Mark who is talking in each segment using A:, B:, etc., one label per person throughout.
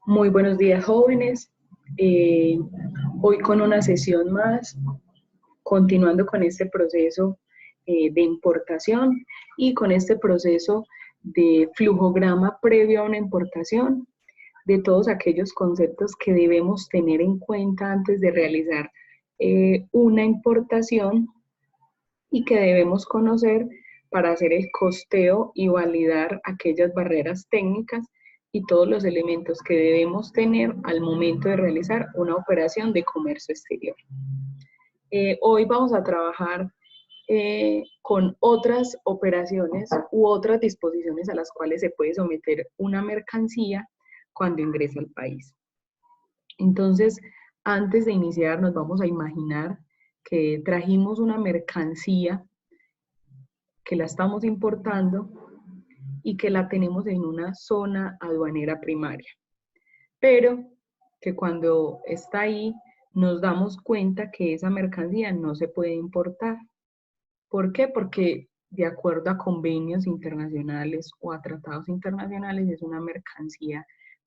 A: Muy buenos días, jóvenes. Eh, Hoy con una sesión más, continuando con este proceso de importación y con este proceso de flujograma previo a una importación, de todos aquellos conceptos que debemos tener en cuenta antes de realizar una importación y que debemos conocer para hacer el costeo y validar aquellas barreras técnicas y todos los elementos que debemos tener al momento de realizar una operación de comercio exterior. Hoy vamos a trabajar con otras operaciones u otras disposiciones a las cuales se puede someter una mercancía cuando ingresa al país. Entonces, antes de iniciar, nos vamos a imaginar que trajimos una mercancía que la estamos importando y que la tenemos en una zona aduanera primaria, pero que cuando está ahí nos damos cuenta que esa mercancía no se puede importar. ¿Por qué? Porque de acuerdo a convenios internacionales o a tratados internacionales es una mercancía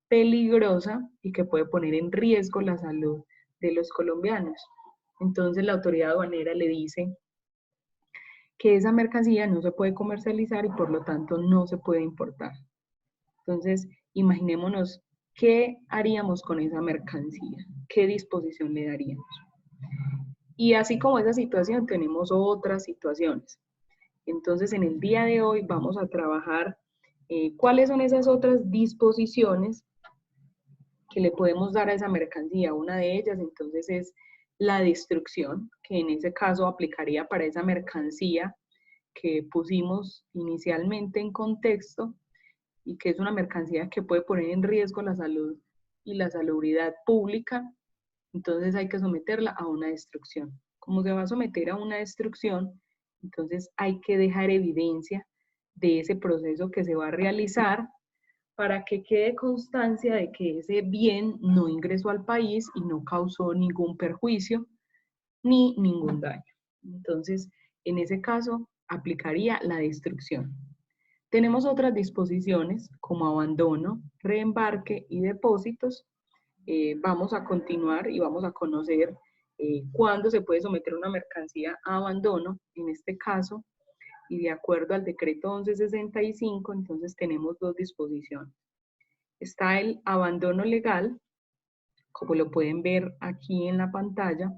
A: peligrosa y que puede poner en riesgo la salud de los colombianos. Entonces la autoridad aduanera le dice que esa mercancía no se puede comercializar y por lo tanto no se puede importar. Entonces, imaginémonos qué haríamos con esa mercancía, qué disposición le daríamos. Y así como esa situación, tenemos otras situaciones. Entonces, en el día de hoy vamos a trabajar cuáles son esas otras disposiciones que le podemos dar a esa mercancía. Una de ellas, entonces, es la destrucción, que en ese caso aplicaría para esa mercancía que pusimos inicialmente en contexto y que es una mercancía que puede poner en riesgo la salud y la salubridad pública, entonces hay que someterla a una destrucción. Como se va a someter a una destrucción, entonces hay que dejar evidencia de ese proceso que se va a realizar para que quede constancia de que ese bien no ingresó al país y no causó ningún perjuicio ni ningún daño. Entonces, en ese caso, aplicaría la destrucción. Tenemos otras disposiciones como abandono, reembarque y depósitos. Vamos a continuar y vamos a conocer cuándo se puede someter una mercancía a abandono, en este caso, y de acuerdo al decreto 1165, entonces tenemos dos disposiciones. Está el abandono legal, como lo pueden ver aquí en la pantalla.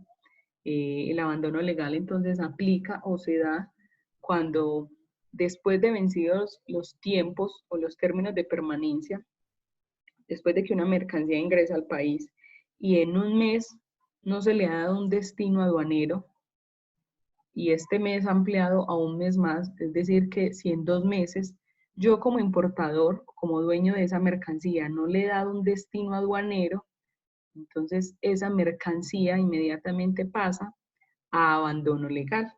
A: El abandono legal entonces aplica o se da cuando después de vencidos los tiempos o los términos de permanencia, después de que una mercancía ingresa al país y en un mes no se le ha dado un destino aduanero y este mes ampliado a un mes más, es decir, que si en 2 meses yo como importador, como dueño de esa mercancía, no le he dado un destino aduanero, entonces esa mercancía inmediatamente pasa a abandono legal.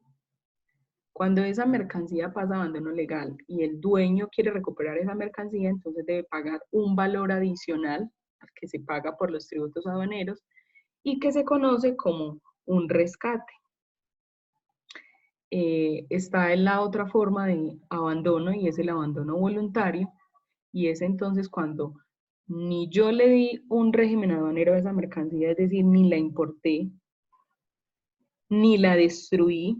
A: Cuando esa mercancía pasa a abandono legal y el dueño quiere recuperar esa mercancía, entonces debe pagar un valor adicional al que se paga por los tributos aduaneros y que se conoce como un rescate. Está en la otra forma de abandono y es el abandono voluntario, y es entonces cuando ni yo le di un régimen aduanero a esa mercancía, es decir, ni la importé, ni la destruí,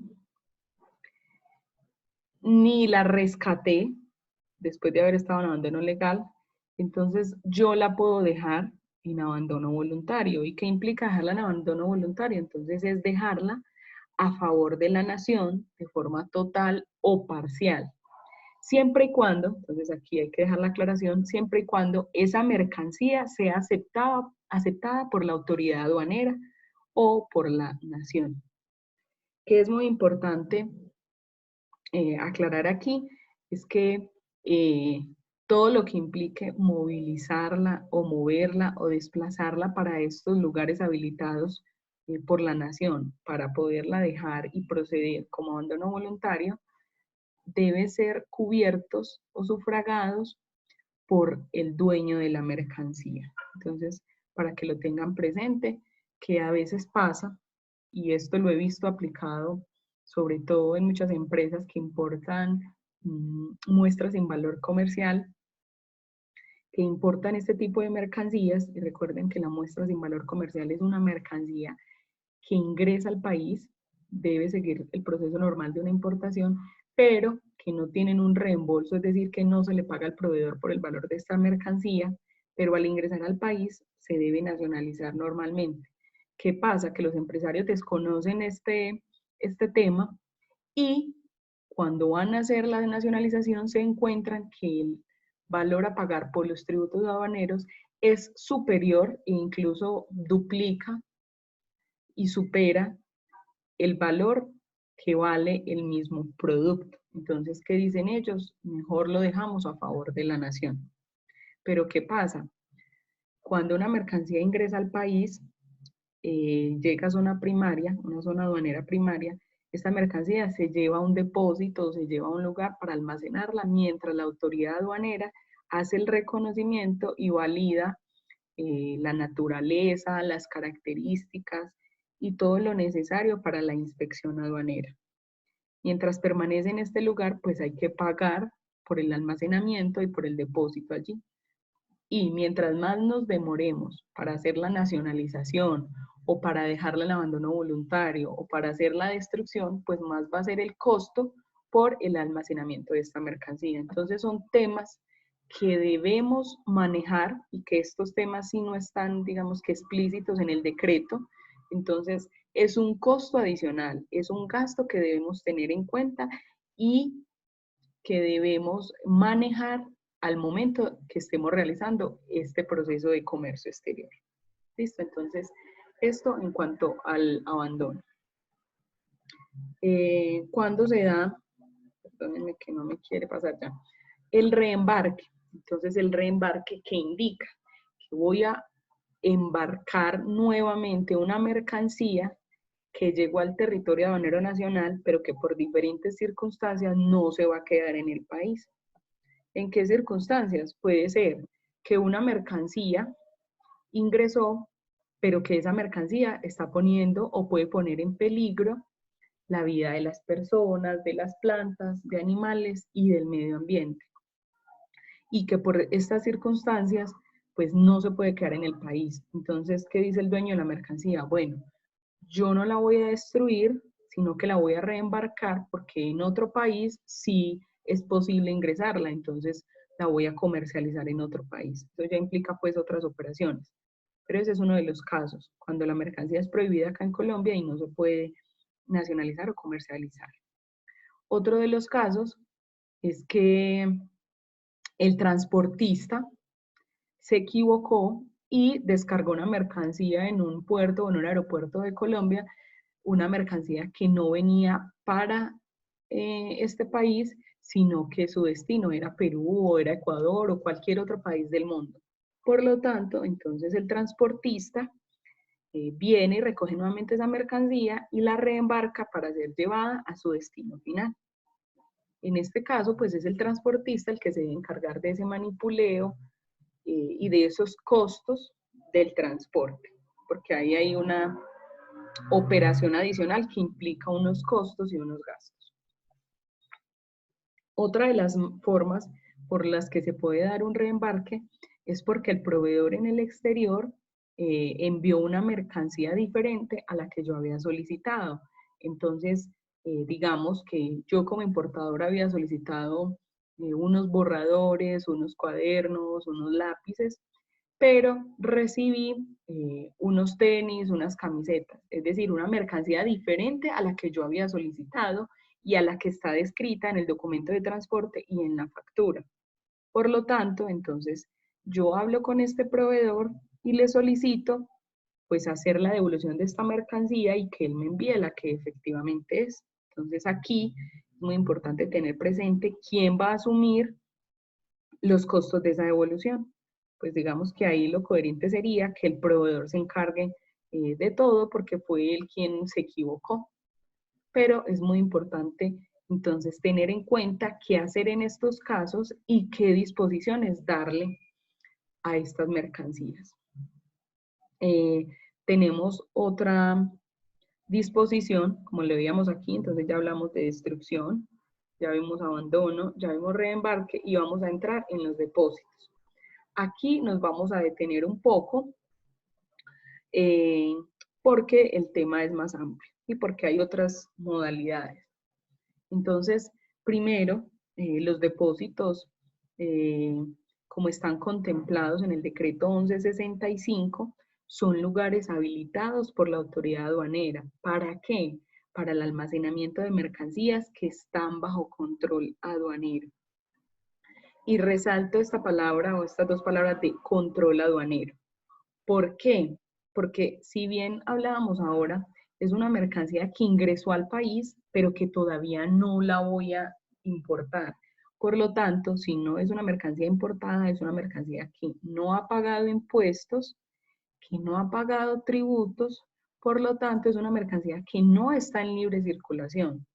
A: ni la rescaté después de haber estado en abandono legal, entonces yo la puedo dejar en abandono voluntario. ¿Y qué implica dejarla en abandono voluntario? Entonces es dejarla a favor de la nación de forma total o parcial. Siempre y cuando, entonces aquí hay que dejar la aclaración, siempre y cuando esa mercancía sea aceptada por la autoridad aduanera o por la nación. Que es muy importante aclarar aquí es que todo lo que implique movilizarla o moverla o desplazarla para estos lugares habilitados por la nación para poderla dejar y proceder como abandono voluntario debe ser cubiertos o sufragados por el dueño de la mercancía. Entonces, para que lo tengan presente, que a veces pasa, y esto lo he visto aplicado sobre todo en muchas empresas que importan muestras en valor comercial, que importan este tipo de mercancías, y recuerden que la muestra sin valor comercial es una mercancía que ingresa al país, debe seguir el proceso normal de una importación, pero que no tienen un reembolso, es decir, que no se le paga al proveedor por el valor de esta mercancía, pero al ingresar al país se debe nacionalizar normalmente. ¿Qué pasa? Que los empresarios desconocen este tema y cuando van a hacer la nacionalización se encuentran que el valor a pagar por los tributos aduaneros es superior e incluso duplica y supera el valor que vale el mismo producto. Entonces, ¿qué dicen ellos? Mejor lo dejamos a favor de la nación. Pero ¿qué pasa? Cuando una mercancía ingresa al país, llega a zona primaria, una zona aduanera primaria, esta mercancía se lleva a un depósito, se lleva a un lugar para almacenarla, mientras la autoridad aduanera hace el reconocimiento y valida la naturaleza, las características y todo lo necesario para la inspección aduanera. Mientras permanece en este lugar, pues hay que pagar por el almacenamiento y por el depósito allí. Y mientras más nos demoremos para hacer la nacionalización o para dejarla en abandono voluntario o para hacer la destrucción, pues más va a ser el costo por el almacenamiento de esta mercancía. Entonces son temas que debemos manejar y que estos temas sí no están, digamos que explícitos en el decreto. Entonces es un costo adicional, es un gasto que debemos tener en cuenta y que debemos manejar al momento que estemos realizando este proceso de comercio exterior. ¿Listo? Entonces, esto en cuanto al abandono. ¿Cuándo se da? Perdónenme que no me quiere pasar ya. El reembarque. Entonces, el reembarque, ¿qué indica? Que voy a embarcar nuevamente una mercancía que llegó al territorio aduanero nacional, pero que por diferentes circunstancias no se va a quedar en el país. ¿En qué circunstancias? Puede ser que una mercancía ingresó, pero que esa mercancía está poniendo o puede poner en peligro la vida de las personas, de las plantas, de animales y del medio ambiente. Y que por estas circunstancias, pues no se puede quedar en el país. Entonces, ¿qué dice el dueño de la mercancía? Bueno, yo no la voy a destruir, sino que la voy a reembarcar porque en otro país sí es posible ingresarla, entonces la voy a comercializar en otro país. Eso ya implica pues otras operaciones. Pero ese es uno de los casos, cuando la mercancía es prohibida acá en Colombia y no se puede nacionalizar o comercializar. Otro de los casos es que el transportista se equivocó y descargó una mercancía en un puerto o en un aeropuerto de Colombia, una mercancía que no venía para este país, sino que su destino era Perú o era Ecuador o cualquier otro país del mundo. Por lo tanto, entonces el transportista viene y recoge nuevamente esa mercancía y la reembarca para ser llevada a su destino final. En este caso, pues es el transportista el que se debe encargar de ese manipuleo y de esos costos del transporte, porque ahí hay una operación adicional que implica unos costos y unos gastos. Otra de las formas por las que se puede dar un reembarque es porque el proveedor en el exterior envió una mercancía diferente a la que yo había solicitado. Entonces, digamos que yo como importador había solicitado unos borradores, unos cuadernos, unos lápices, pero recibí unos tenis, unas camisetas, es decir, una mercancía diferente a la que yo había solicitado y a la que está descrita en el documento de transporte y en la factura. Por lo tanto, entonces, yo hablo con este proveedor y le solicito pues hacer la devolución de esta mercancía y que él me envíe la que efectivamente es. Entonces aquí es muy importante tener presente quién va a asumir los costos de esa devolución. Pues digamos que ahí lo coherente sería que el proveedor se encargue de todo porque fue él quien se equivocó. Pero es muy importante entonces tener en cuenta qué hacer en estos casos y qué disposiciones darle a estas mercancías. Tenemos otra disposición, como le veíamos aquí, entonces ya hablamos de destrucción, ya vimos abandono, ya vimos reembarque y vamos a entrar en los depósitos. aquí nos vamos a detener un poco porque el tema es más amplio y porque hay otras modalidades. Entonces, primero, los depósitos, como están contemplados en el decreto 1165, son lugares habilitados por la autoridad aduanera. ¿Para qué? Para el almacenamiento de mercancías que están bajo control aduanero. Y resalto esta palabra o estas dos palabras de control aduanero. ¿Por qué? Porque si bien hablábamos ahora, es una mercancía que ingresó al país, pero que todavía no la voy a importar. Por lo tanto, si no es una mercancía importada, es una mercancía que no ha pagado impuestos, que no ha pagado tributos, por lo tanto es una mercancía que no está en libre circulación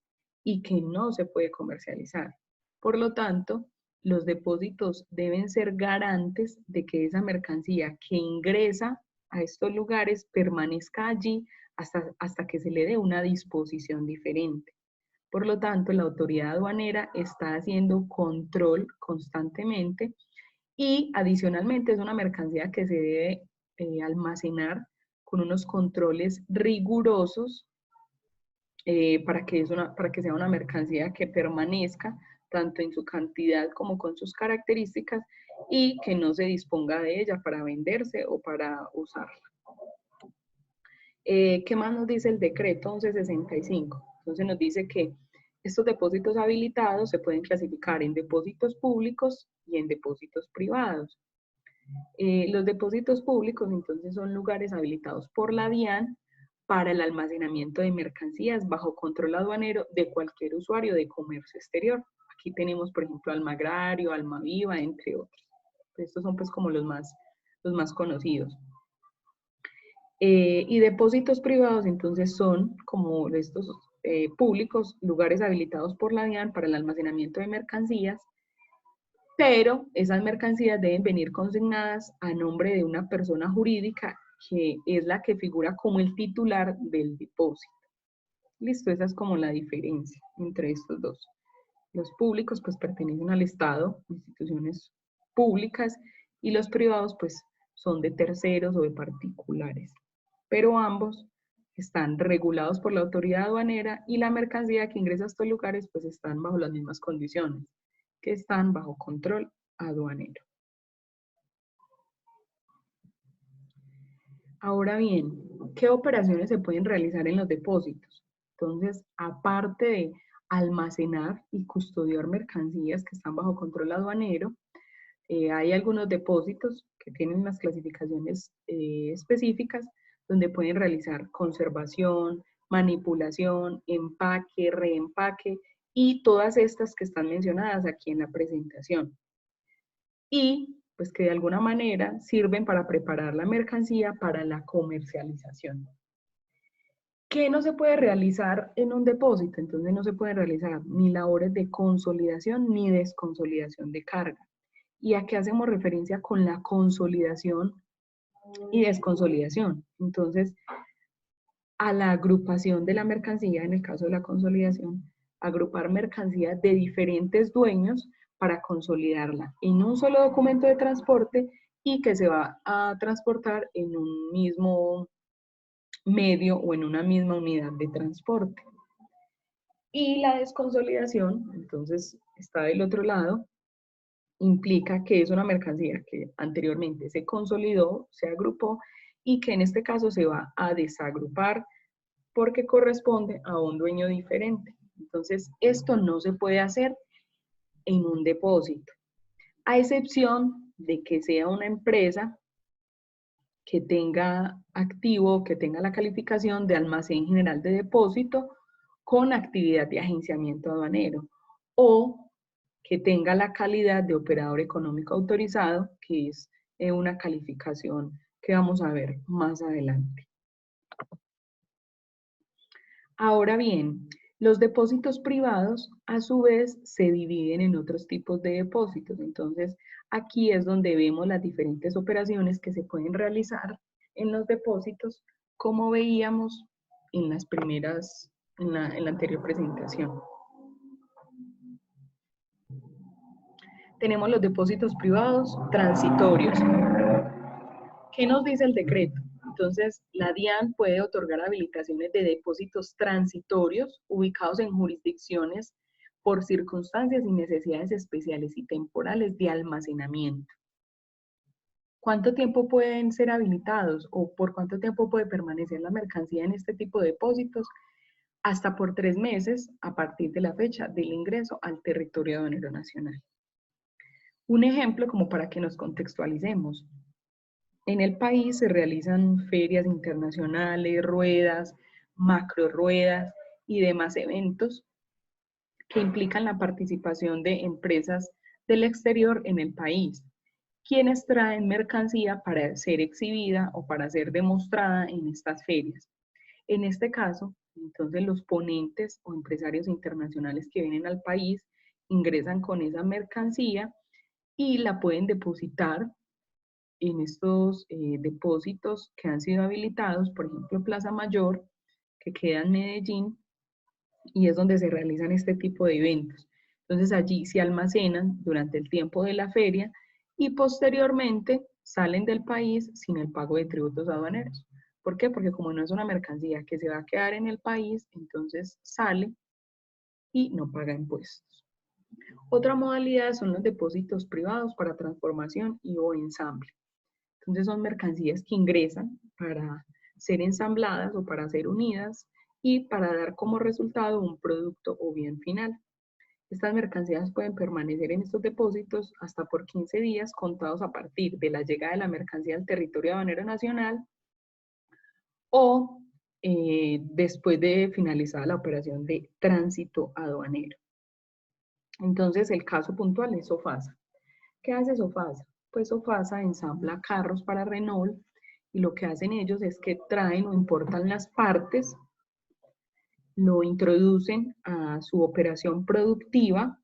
A: y que no se puede comercializar. Por lo tanto, los depósitos deben ser garantes de que esa mercancía que ingresa a estos lugares permanezca allí hasta que se le dé una disposición diferente. Por lo tanto, la autoridad aduanera está haciendo control constantemente y adicionalmente es una mercancía que se debe almacenar con unos controles rigurosos para que sea una mercancía que permanezca tanto en su cantidad como con sus características y que no se disponga de ella para venderse o para usarla. ¿Qué más nos dice el decreto 1165? Entonces nos dice que estos depósitos habilitados se pueden clasificar en depósitos públicos y en depósitos privados. Los depósitos públicos entonces son lugares habilitados por la DIAN para el almacenamiento de mercancías bajo control aduanero de cualquier usuario de comercio exterior. Aquí tenemos, por ejemplo, Almagrario, Almaviva, entre otros. Estos son pues como los más conocidos. Y depósitos privados entonces son como estos públicos, lugares habilitados por la DIAN para el almacenamiento de mercancías, pero esas mercancías deben venir consignadas a nombre de una persona jurídica que es la que figura como el titular del depósito. Listo, esa es como la diferencia entre estos dos. Los públicos pues pertenecen al Estado, instituciones públicas, y los privados pues son de terceros o de particulares. Pero ambos están regulados por la autoridad aduanera y la mercancía que ingresa a estos lugares pues están bajo las mismas condiciones, que están bajo control aduanero. Ahora bien, ¿qué operaciones se pueden realizar en los depósitos? Entonces, aparte de almacenar y custodiar mercancías que están bajo control aduanero, hay algunos depósitos que tienen unas clasificaciones específicas donde pueden realizar conservación, manipulación, empaque, reempaque y todas estas que están mencionadas aquí en la presentación. Y pues que de alguna manera sirven para preparar la mercancía para la comercialización. ¿Qué no se puede realizar en un depósito? Entonces no se pueden realizar ni labores de consolidación ni desconsolidación de carga. ¿Y a qué hacemos referencia con la consolidación y desconsolidación? Entonces, a la agrupación de la mercancía, en el caso de la consolidación, agrupar mercancía de diferentes dueños para consolidarla en un solo documento de transporte y que se va a transportar en un mismo medio o en una misma unidad de transporte. Y la desconsolidación, entonces, está del otro lado, implica que es una mercancía que anteriormente se consolidó, se agrupó y que en este caso se va a desagrupar porque corresponde a un dueño diferente. Entonces, esto no se puede hacer en un depósito, a excepción de que sea una empresa que tenga activo, que tenga la calificación de almacén general de depósito con actividad de agenciamiento aduanero o que tenga la calidad de operador económico autorizado, que es una calificación que vamos a ver más adelante. Ahora bien, los depósitos privados a su vez se dividen en otros tipos de depósitos. Entonces, aquí es donde vemos las diferentes operaciones que se pueden realizar en los depósitos, como veíamos en las primeras, en la anterior presentación. Tenemos los depósitos privados transitorios. ¿Qué nos dice el decreto? Entonces, la DIAN puede otorgar habilitaciones de depósitos transitorios ubicados en jurisdicciones por circunstancias y necesidades especiales y temporales de almacenamiento. ¿Cuánto tiempo pueden ser habilitados o por cuánto tiempo puede permanecer la mercancía en este tipo de depósitos? Hasta por 3 meses a partir de la fecha del ingreso al territorio aduanero nacional. Un ejemplo como para que nos contextualicemos. En el país se realizan ferias internacionales, ruedas, macro ruedas y demás eventos que implican la participación de empresas del exterior en el país, quienes traen mercancía para ser exhibida o para ser demostrada en estas ferias. En este caso, entonces los ponentes o empresarios internacionales que vienen al país ingresan con esa mercancía y la pueden depositar en estos depósitos que han sido habilitados, por ejemplo, Plaza Mayor, que queda en Medellín, y es donde se realizan este tipo de eventos. Entonces allí se almacenan durante el tiempo de la feria y posteriormente salen del país sin el pago de tributos aduaneros. ¿Por qué? Porque como no es una mercancía que se va a quedar en el país, entonces sale y no paga impuestos. Otra modalidad son los depósitos privados para transformación y o ensamble. Entonces son mercancías que ingresan para ser ensambladas o para ser unidas y para dar como resultado un producto o bien final. Estas mercancías pueden permanecer en estos depósitos hasta por 15 días contados a partir de la llegada de la mercancía al territorio aduanero nacional o después de finalizada la operación de tránsito aduanero. Entonces el caso puntual es Sofasa. ¿Qué hace Sofasa? Pues Sofasa ensambla carros para Renault y lo que hacen ellos es que traen o importan las partes, lo introducen a su operación productiva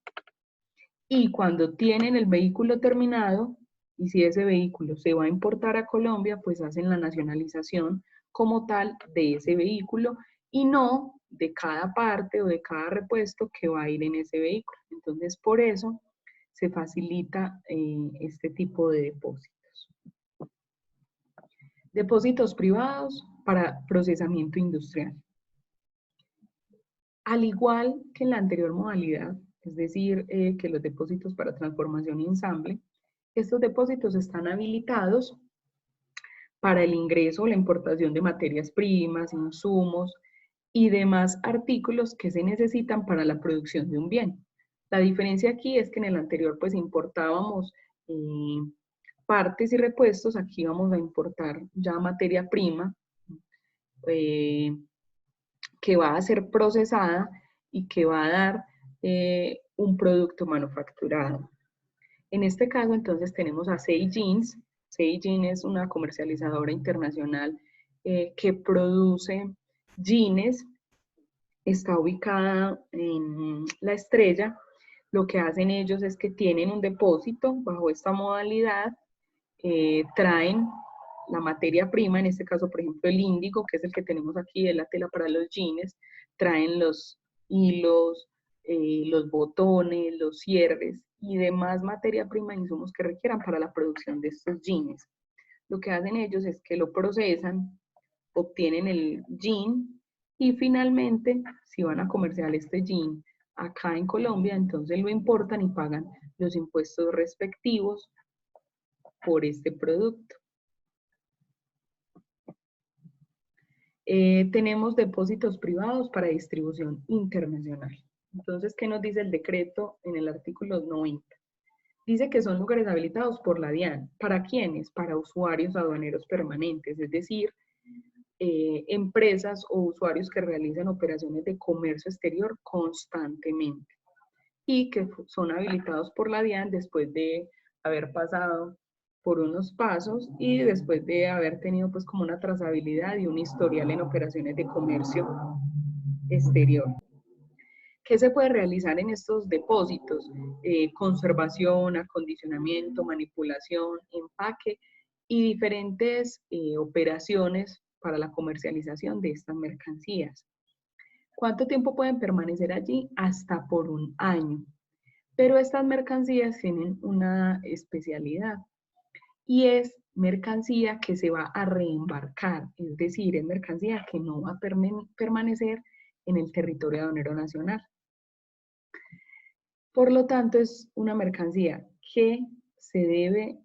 A: y cuando tienen el vehículo terminado, y si ese vehículo se va a importar a Colombia, pues hacen la nacionalización como tal de ese vehículo y no de cada parte o de cada repuesto que va a ir en ese vehículo. Entonces, por eso se facilita este tipo de depósitos. Depósitos privados para procesamiento industrial. Al igual que en la anterior modalidad, es decir, que los depósitos para transformación y ensamble, estos depósitos están habilitados para el ingreso o la importación de materias primas, insumos y demás artículos que se necesitan para la producción de un bien. La diferencia aquí es que en el anterior pues importábamos partes y repuestos, aquí vamos a importar ya materia prima que va a ser procesada y que va a dar un producto manufacturado. En este caso, entonces, tenemos a Say Jeans. Say Jeans es una comercializadora internacional que produce jeans. Está ubicada en La Estrella. Lo que hacen ellos es que tienen un depósito bajo esta modalidad, traen la materia prima, en este caso, por ejemplo, el índigo, que es el que tenemos aquí, de la tela para los jeans, traen los hilos, los botones, los cierres y demás materia prima e insumos que requieran para la producción de estos jeans. Lo que hacen ellos es que lo procesan, obtienen el jean y finalmente, si van a comerciar este jean acá en Colombia, entonces lo importan y pagan los impuestos respectivos por este producto. Tenemos depósitos privados para distribución internacional. Entonces, ¿qué nos dice el decreto en el artículo 90? Dice que son lugares habilitados por la DIAN. ¿Para quiénes? Para usuarios aduaneros permanentes, es decir, empresas o usuarios que realizan operaciones de comercio exterior constantemente y que son habilitados por la DIAN después de haber pasado por unos pasos y después de haber tenido pues como una trazabilidad y un historial en operaciones de comercio exterior. ¿Qué se puede realizar en estos depósitos? Conservación, acondicionamiento, manipulación, empaque y diferentes operaciones para la comercialización de estas mercancías. ¿Cuánto tiempo pueden permanecer allí? Hasta por un año. Pero estas mercancías tienen una especialidad y es mercancía que se va a reembarcar, es decir, es mercancía que no va a permanecer en el territorio aduanero nacional. Por lo tanto, es una mercancía que se debe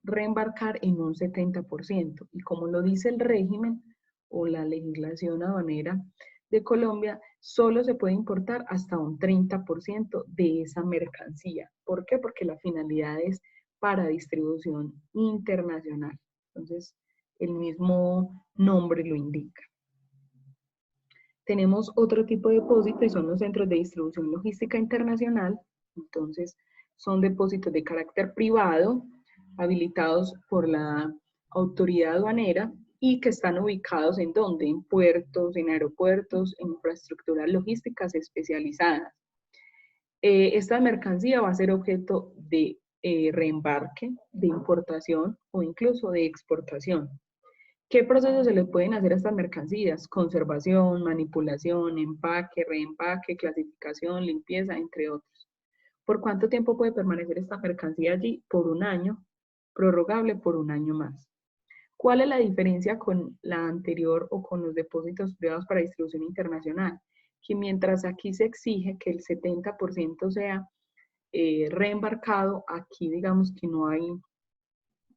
A: reembarcar en un 70%. Y como lo dice el régimen o la legislación aduanera de Colombia, solo se puede importar hasta un 30% de esa mercancía. ¿Por qué? Porque la finalidad es para distribución internacional. Entonces, el mismo nombre lo indica. Tenemos otro tipo de depósito y son los centros de distribución logística internacional. Entonces, son depósitos de carácter privado, habilitados por la autoridad aduanera y que están ubicados en dónde, en puertos, en aeropuertos, en infraestructuras logísticas especializadas. Esta mercancía va a ser objeto de reembarque, de importación o incluso de exportación. ¿Qué procesos se le pueden hacer a estas mercancías? Conservación, manipulación, empaque, reempaque, clasificación, limpieza, entre otros. ¿Por cuánto tiempo puede permanecer esta mercancía allí? Por un año, prorrogable por un año más. ¿Cuál es la diferencia con la anterior o con los depósitos privados para distribución internacional? Que mientras aquí se exige que el 70% sea reembarcado, digamos que no hay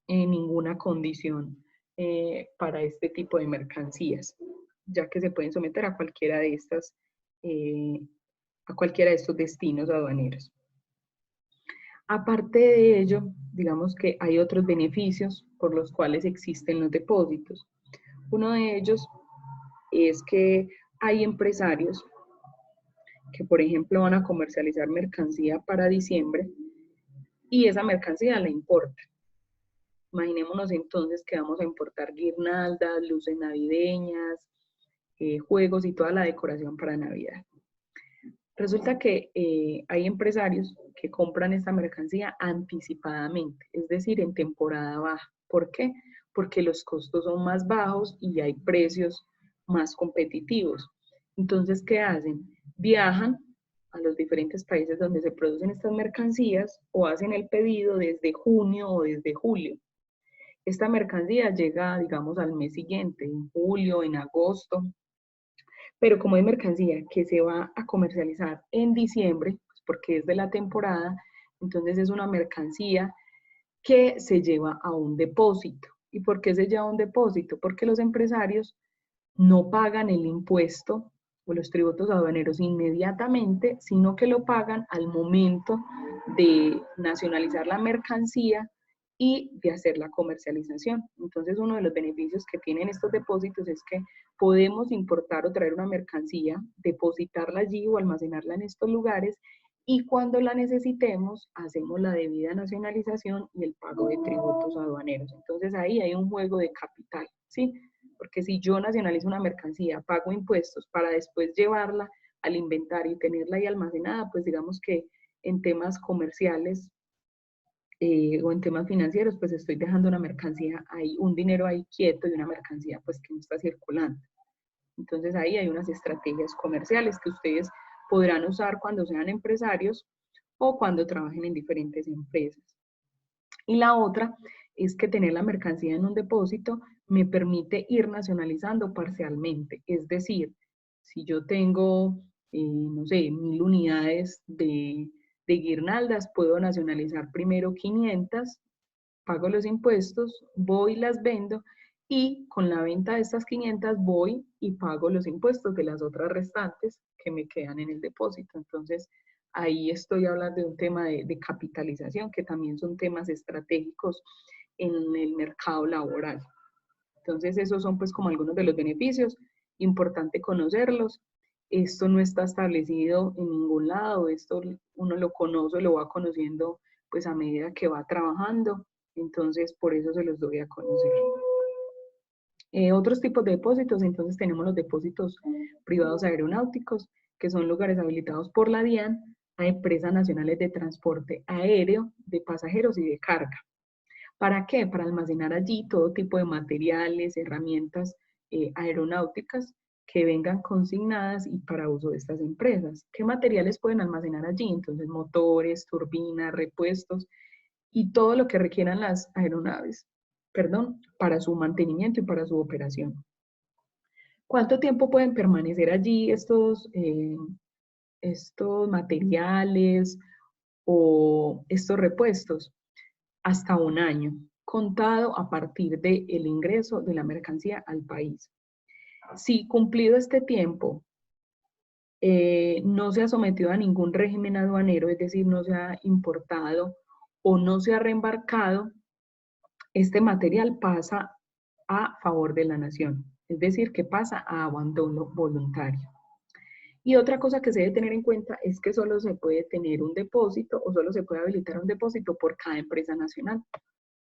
A: ninguna condición para este tipo de mercancías, ya que se pueden someter a cualquiera de estas, a cualquiera de estos destinos aduaneros. Aparte de ello, digamos que hay otros beneficios por los cuales existen los depósitos. Uno de ellos es que hay empresarios que, por ejemplo, van a comercializar mercancía para diciembre y esa mercancía la importan. Imaginémonos entonces que vamos a importar guirnaldas, luces navideñas, juegos y toda la decoración para Navidad. Resulta que hay empresarios que compran esta mercancía anticipadamente, es decir, en temporada baja. ¿Por qué? Porque los costos son más bajos y hay precios más competitivos. Entonces, ¿qué hacen? Viajan a los diferentes países donde se producen estas mercancías o hacen el pedido desde junio o desde julio. Esta mercancía llega, digamos, al mes siguiente, en julio, en agosto, pero como es mercancía que se va a comercializar en diciembre, pues porque es de la temporada, entonces es una mercancía que se lleva a un depósito. ¿Y por qué se lleva a un depósito? Porque los empresarios no pagan el impuesto o los tributos aduaneros inmediatamente, sino que lo pagan al momento de nacionalizar la mercancía y de hacer la comercialización. Entonces, uno de los beneficios que tienen estos depósitos es que podemos importar o traer una mercancía, depositarla allí o almacenarla en estos lugares y cuando la necesitemos hacemos la debida nacionalización y el pago de tributos aduaneros. Entonces, ahí hay un juego de capital, ¿sí? Porque si yo nacionalizo una mercancía, pago impuestos para después llevarla al inventario y tenerla ahí almacenada, pues digamos que en temas comerciales o en temas financieros, pues estoy dejando una mercancía ahí, un dinero ahí quieto y una mercancía pues que no está circulando. Entonces ahí hay unas estrategias comerciales que ustedes podrán usar cuando sean empresarios o cuando trabajen en diferentes empresas. Y la otra es que tener la mercancía en un depósito me permite ir nacionalizando parcialmente. Es decir, si yo tengo, no sé, 1000 unidades de guirnaldas, puedo nacionalizar primero 500, pago los impuestos, voy y las vendo y con la venta de estas 500 voy y pago los impuestos de las otras restantes que me quedan en el depósito. Entonces, ahí estoy hablando de un tema de capitalización, que también son temas estratégicos en el mercado laboral. Entonces, esos son pues como algunos de los beneficios, importante conocerlos. Esto no está establecido en ningún lado, esto uno lo conoce, lo va conociendo pues a medida que va trabajando, entonces por eso se los doy a conocer. Otros tipos de depósitos, entonces tenemos los depósitos privados aeronáuticos, que son lugares habilitados por la DIAN a empresas nacionales de transporte aéreo, de pasajeros y de carga. ¿Para qué? Para almacenar allí todo tipo de materiales, herramientas aeronáuticas que vengan consignadas y para uso de estas empresas. ¿Qué materiales pueden almacenar allí? Entonces, motores, turbinas, repuestos y todo lo que requieran las aeronaves, perdón, para su mantenimiento y para su operación. ¿Cuánto tiempo pueden permanecer allí estos materiales o estos repuestos? Hasta un año, contado a partir del ingreso de la mercancía al país. Si cumplido este tiempo no se ha sometido a ningún régimen aduanero, es decir, no se ha importado o no se ha reembarcado, este material pasa a favor de la nación, es decir, que pasa a abandono voluntario. Y otra cosa que se debe tener en cuenta es que solo se puede tener un depósito o solo se puede habilitar un depósito por cada empresa nacional.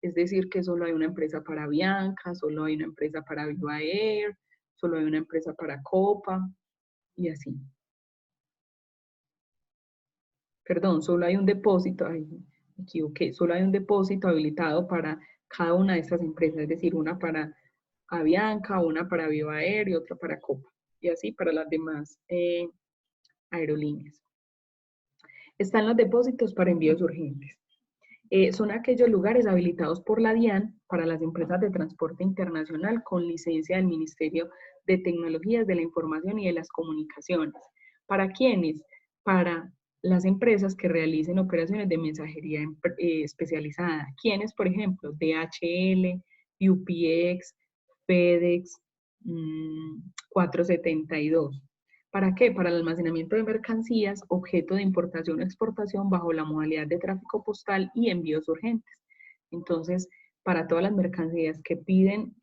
A: Es decir, que solo hay una empresa para Avianca, solo hay una empresa para Viva Air, solo hay una empresa para Copa y así. Perdón, solo hay un depósito, ay, me equivoqué, solo hay un depósito habilitado para cada una de estas empresas, es decir, una para Avianca, una para Viva Air y otra para Copa, y así para las demás aerolíneas. Están los depósitos para envíos urgentes. Son aquellos lugares habilitados por la DIAN para las empresas de transporte internacional con licencia del Ministerio de Tecnologías de la Información y de las Comunicaciones. ¿Para quiénes? Para las empresas que realicen operaciones de mensajería especializada. ¿Quiénes, por ejemplo? DHL, UPX, FedEx, 472. ¿Para qué? Para el almacenamiento de mercancías, objeto de importación o exportación bajo la modalidad de tráfico postal y envíos urgentes. Entonces, para todas las mercancías que piden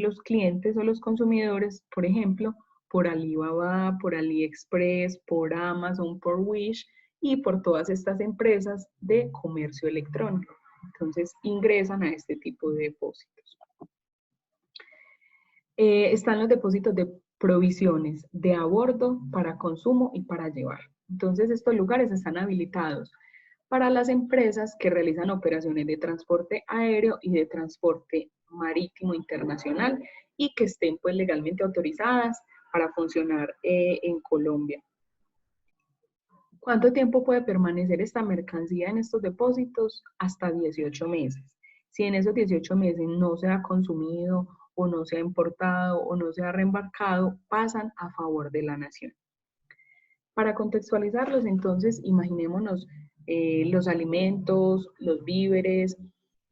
A: los clientes o los consumidores, por ejemplo, por Alibaba, por AliExpress, por Amazon, por Wish y por todas estas empresas de comercio electrónico. Entonces, ingresan a este tipo de depósitos. Están los depósitos de provisiones de a bordo para consumo y para llevar. Entonces, estos lugares están habilitados para las empresas que realizan operaciones de transporte aéreo y de transporte marítimo internacional y que estén pues legalmente autorizadas para funcionar en Colombia. ¿Cuánto tiempo puede permanecer esta mercancía en estos depósitos? Hasta 18 meses. Si en esos 18 meses no se ha consumido o no se ha importado o no se ha reembarcado, pasan a favor de la nación. Para contextualizarlos, entonces, imaginémonos los alimentos, los víveres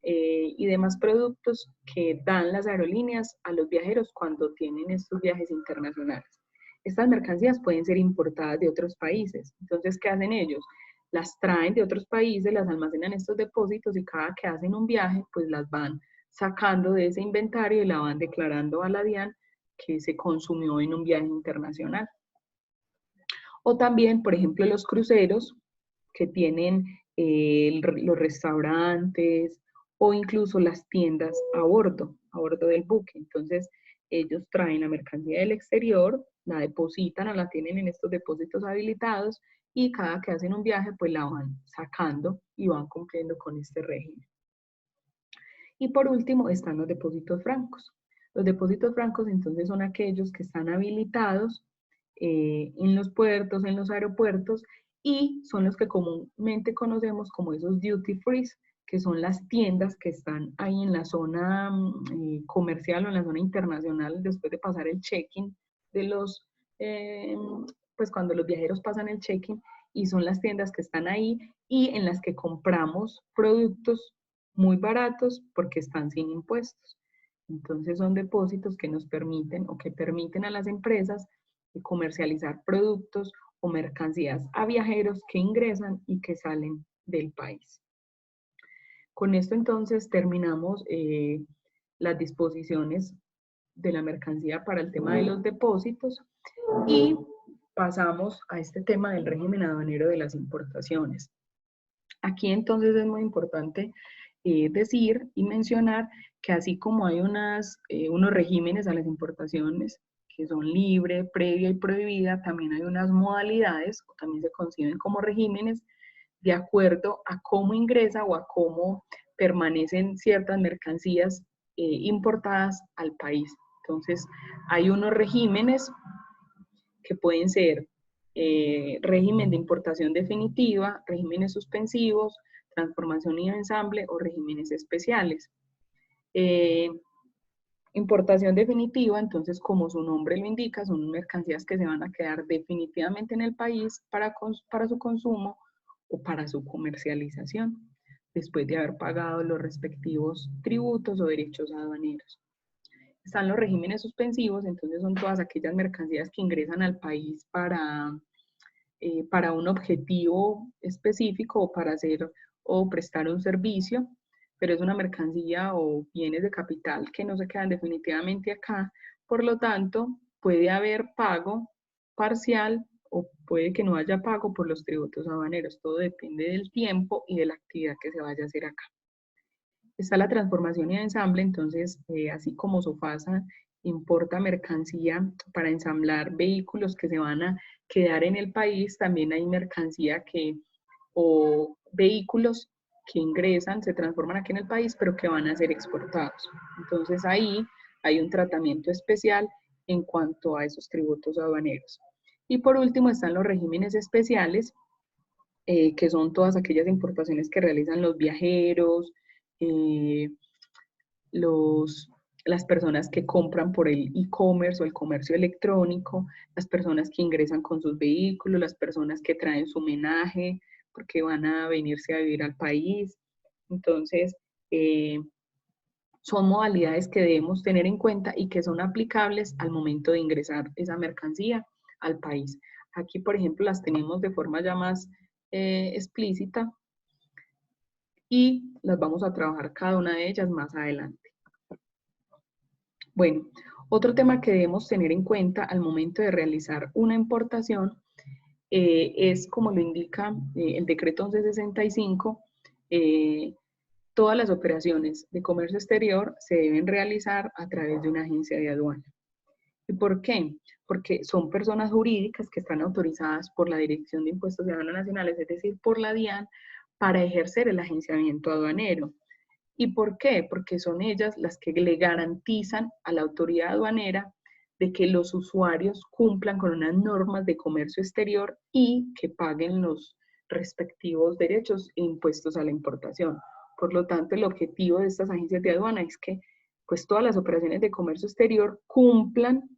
A: y demás productos que dan las aerolíneas a los viajeros cuando tienen estos viajes internacionales. Estas mercancías pueden ser importadas de otros países. Entonces, ¿qué hacen ellos? Las traen de otros países, las almacenan en estos depósitos y cada que hacen un viaje, pues las van sacando de ese inventario y la van declarando a la DIAN que se consumió en un viaje internacional. O también, por ejemplo, los cruceros que tienen los restaurantes o incluso las tiendas a bordo del buque. Entonces, ellos traen la mercancía del exterior, la depositan o la tienen en estos depósitos habilitados y cada que hacen un viaje, pues la van sacando y van cumpliendo con este régimen. Y por último, están los depósitos francos. Los depósitos francos, entonces, son aquellos que están habilitados en los puertos, en los aeropuertos, y son los que comúnmente conocemos como esos duty free, que son las tiendas que están ahí en la zona comercial o en la zona internacional después de pasar el check-in de los, pues cuando los viajeros pasan el check-in, y son las tiendas que están ahí y en las que compramos productos muy baratos porque están sin impuestos. Entonces son depósitos que nos permiten o que permiten a las empresas comercializar productos o mercancías a viajeros que ingresan y que salen del país. Con esto entonces terminamos las disposiciones de la mercancía para el tema de los depósitos y pasamos a este tema del régimen aduanero de las importaciones. Aquí entonces es muy importante decir y mencionar que así como hay unos regímenes a las importaciones que son libre, previa y prohibida, también hay unas modalidades, o también se conciben como regímenes, de acuerdo a cómo ingresa o a cómo permanecen ciertas mercancías importadas al país. Entonces, hay unos regímenes que pueden ser régimen de importación definitiva, regímenes suspensivos, transformación y ensamble o regímenes especiales. Importación definitiva, entonces, como su nombre lo indica, son mercancías que se van a quedar definitivamente en el país para su consumo o para su comercialización, después de haber pagado los respectivos tributos o derechos aduaneros. Están los regímenes suspensivos, entonces son todas aquellas mercancías que ingresan al país para un objetivo específico o para hacer o prestar un servicio, pero es una mercancía o bienes de capital que no se quedan definitivamente acá, por lo tanto puede haber pago parcial o puede que no haya pago por los tributos aduaneros, todo depende del tiempo y de la actividad que se vaya a hacer acá. Está la transformación y ensamble, entonces así como Sofasa importa mercancía para ensamblar vehículos que se van a quedar en el país, también hay mercancía o vehículos que ingresan, se transforman aquí en el país, pero que van a ser exportados. Entonces ahí hay un tratamiento especial en cuanto a esos tributos aduaneros. Y por último están los regímenes especiales, que son todas aquellas importaciones que realizan los viajeros, eh, las personas que compran por el e-commerce o el comercio electrónico, las personas que ingresan con sus vehículos, las personas que traen su menaje porque van a venirse a vivir al país. Entonces, son modalidades que debemos tener en cuenta y que son aplicables al momento de ingresar esa mercancía al país. Aquí, por ejemplo, las tenemos de forma ya más explícita y las vamos a trabajar cada una de ellas más adelante. Bueno, otro tema que debemos tener en cuenta al momento de realizar una importación es, como lo indica el decreto 1165, todas las operaciones de comercio exterior se deben realizar a través de una agencia de aduana. ¿Y por qué? Porque son personas jurídicas que están autorizadas por la Dirección de Impuestos y Aduanas Nacionales, es decir, por la DIAN, para ejercer el agenciamiento aduanero. ¿Y por qué? Porque son ellas las que le garantizan a la autoridad aduanera de que los usuarios cumplan con unas normas de comercio exterior y que paguen los respectivos derechos e impuestos a la importación. Por lo tanto, el objetivo de estas agencias de aduana es que pues, todas las operaciones de comercio exterior cumplan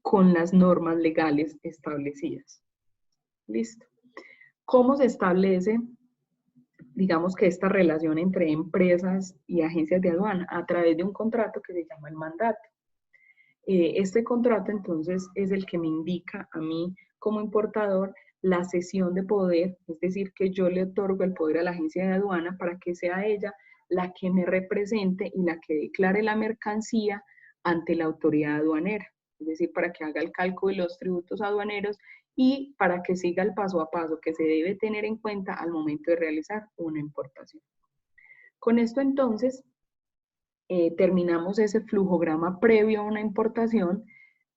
A: con las normas legales establecidas. Listo. ¿Cómo se establece, digamos que esta relación entre empresas y agencias de aduana? A través de un contrato que se llama el mandato. Este contrato entonces es el que me indica a mí como importador la cesión de poder, es decir, que yo le otorgo el poder a la agencia de aduana para que sea ella la que me represente y la que declare la mercancía ante la autoridad aduanera, es decir, para que haga el cálculo de los tributos aduaneros y para que siga el paso a paso que se debe tener en cuenta al momento de realizar una importación. Con esto entonces terminamos ese flujograma previo a una importación,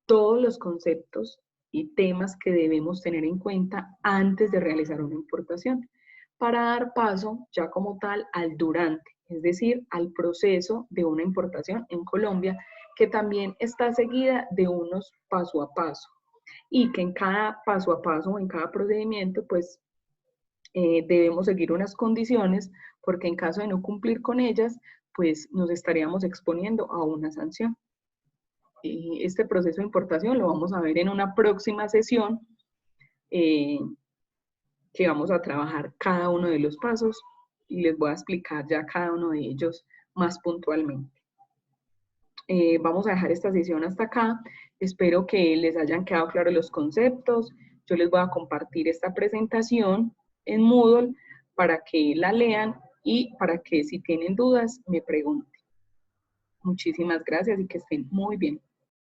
A: todos los conceptos y temas que debemos tener en cuenta antes de realizar una importación, para dar paso ya como tal al durante, es decir, al proceso de una importación en Colombia, que también está seguida de unos paso a paso, y que en cada paso a paso, en cada procedimiento, pues debemos seguir unas condiciones, porque en caso de no cumplir con ellas, pues nos estaríamos exponiendo a una sanción. Este proceso de importación lo vamos a ver en una próxima sesión, que vamos a trabajar cada uno de los pasos y les voy a explicar ya cada uno de ellos más puntualmente. Vamos a dejar esta sesión hasta acá. Espero que les hayan quedado claros los conceptos. Yo les voy a compartir esta presentación en Moodle para que la lean y para que si tienen dudas me pregunten. Muchísimas gracias y que estén muy bien.